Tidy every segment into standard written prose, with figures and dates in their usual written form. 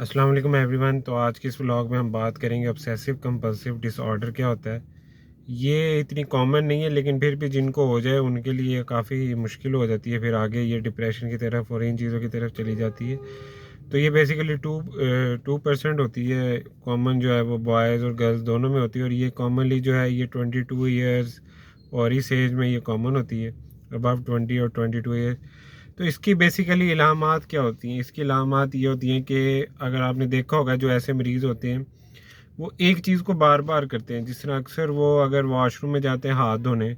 अस्सलाम वालेकुम एवरीवन। तो आज के इस व्लॉग में हम बात करेंगे ऑब्सेसिव कंपल्सिव डिसऑर्डर क्या होता है। ये इतनी कॉमन नहीं है, लेकिन फिर भी जिनको हो जाए उनके लिए काफ़ी मुश्किल हो जाती है, फिर आगे ये डिप्रेशन की तरफ और इन चीज़ों की तरफ चली जाती है। तो ये बेसिकली 2% होती है कॉमन, जो है वो बॉयज़ और गर्ल्स दोनों में होती है। और ये कॉमनली जो है ये 22 ईयर्स और इस एज में ये कॉमन होती है, अबव 20 और 22 ईयर्स। तो इसकी बेसिकली इलामात क्या होती हैं? इसकी इलामात ये होती हैं कि अगर आपने देखा होगा, जो ऐसे मरीज़ होते हैं वो एक चीज़ को बार बार करते हैं। जिस तरह अक्सर वो अगर वॉशरूम में जाते हैं हाथ धोने,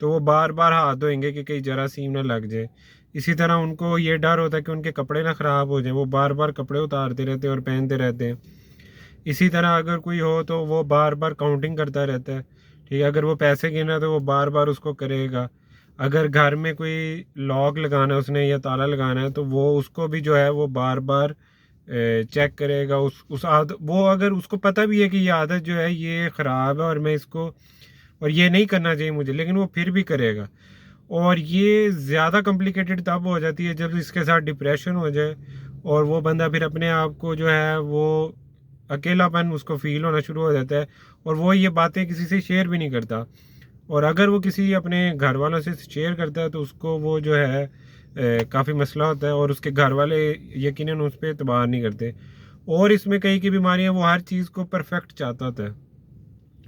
तो वो बार बार हाथ धोएंगे कि कहीं जरासीम ना लग जाए। इसी तरह उनको ये डर होता है कि उनके कपड़े ना ख़राब हो जाए, वो बार बार कपड़े उतारते रहते हैं और पहनते रहते हैं। इसी तरह अगर कोई हो तो वो बार बार काउंटिंग करता रहता है। ठीक है, अगर वो पैसे गिना है तो वो बार बार उसको करेगा। अगर घर में कोई लॉक लगाना है उसने या ताला लगाना है, तो वो उसको भी जो है वो बार बार चेक करेगा। उस आदत, वो अगर उसको पता भी है कि ये आदत जो है ये ख़राब है और मैं इसको, और ये नहीं करना चाहिए मुझे, लेकिन वो फिर भी करेगा। और ये ज़्यादा कॉम्प्लिकेटेड तब हो जाती है जब इसके साथ डिप्रेशन हो जाए और वो बंदा फिर अपने आप को जो है वो अकेलापन उसको फील होना शुरू हो जाता है, और वो ये बातें किसी से शेयर भी नहीं करता। और अगर वो किसी अपने घर वालों से शेयर करता है तो उसको वो जो है काफ़ी मसला होता है, और उसके घर वाले यकीनन उस पर एतबार नहीं करते। और इसमें कई की बीमारियां, वो हर चीज़ को परफेक्ट चाहता होता है।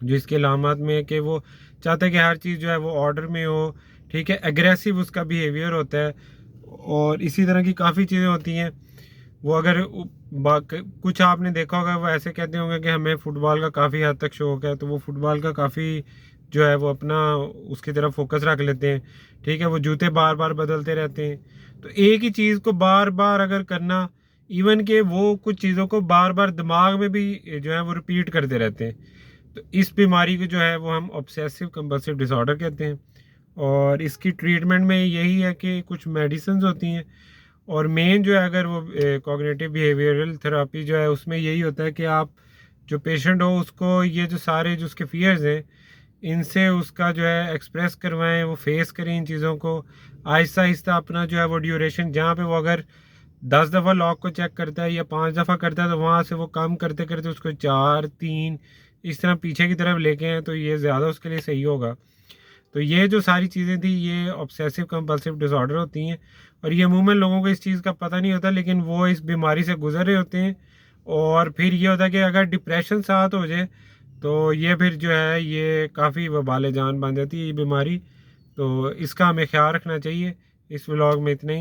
जो इसके अलामात में है कि वो चाहता है कि हर चीज़ जो है वो ऑर्डर में हो। ठीक है, एग्रेसिव उसका बिहेवियर होता है। और इसी तरह की काफ़ी चीज़ें होती हैं। वो अगर कुछ आपने देखा होगा, वो ऐसे कहते होंगे कि हमें फ़ुटबॉल का काफ़ी हद तक शौक है, तो वो फ़ुटबॉल का काफ़ी जो है वो अपना उसकी तरफ फोकस रख लेते हैं। ठीक है, वो जूते बार बार बदलते रहते हैं। तो एक ही चीज़ को बार बार अगर करना, इवन के वो कुछ चीज़ों को बार बार दिमाग में भी जो है वो रिपीट करते रहते हैं। तो इस बीमारी को जो है वो हम ऑब्सेसिव कंपल्सिव डिसऑर्डर कहते हैं। और इसकी ट्रीटमेंट में यही है कि कुछ मेडिसिन होती हैं, और मेन जो है अगर वो कॉग्निटिव बिहेवियरल थेरेपी जो है उसमें यही होता है कि आप जो पेशेंट हो उसको ये जो सारे जो उसके फियर्स हैं, इनसे उसका जो है एक्सप्रेस करवाएं, वो फेस करें इन चीज़ों को आहिस्ता आहिस्ता। अपना जो है वो ड्यूरेशन, जहाँ पे वो अगर 10 दफ़ा लॉक को चेक करता है या 5 दफ़ा करता है, तो वहाँ से वो कम करते करते उसको 4, 3 इस तरह पीछे की तरफ लेके हैं, तो ये ज़्यादा उसके लिए सही होगा। तो ये जो सारी चीज़ें थी ये ऑब्सेसिव कंपल्सिव डिसऑर्डर होती हैं। और ये अमूमन लोगों को इस चीज़ का पता नहीं होता, लेकिन वो इस बीमारी से गुजर रहे होते हैं। और फिर ये होता है कि अगर डिप्रेशन साथ हो जाए तो ये फिर जो है ये काफ़ी वबाल जान बन जाती है ये बीमारी। तो इसका हमें ख्याल रखना चाहिए। इस व्लॉग में इतना ही।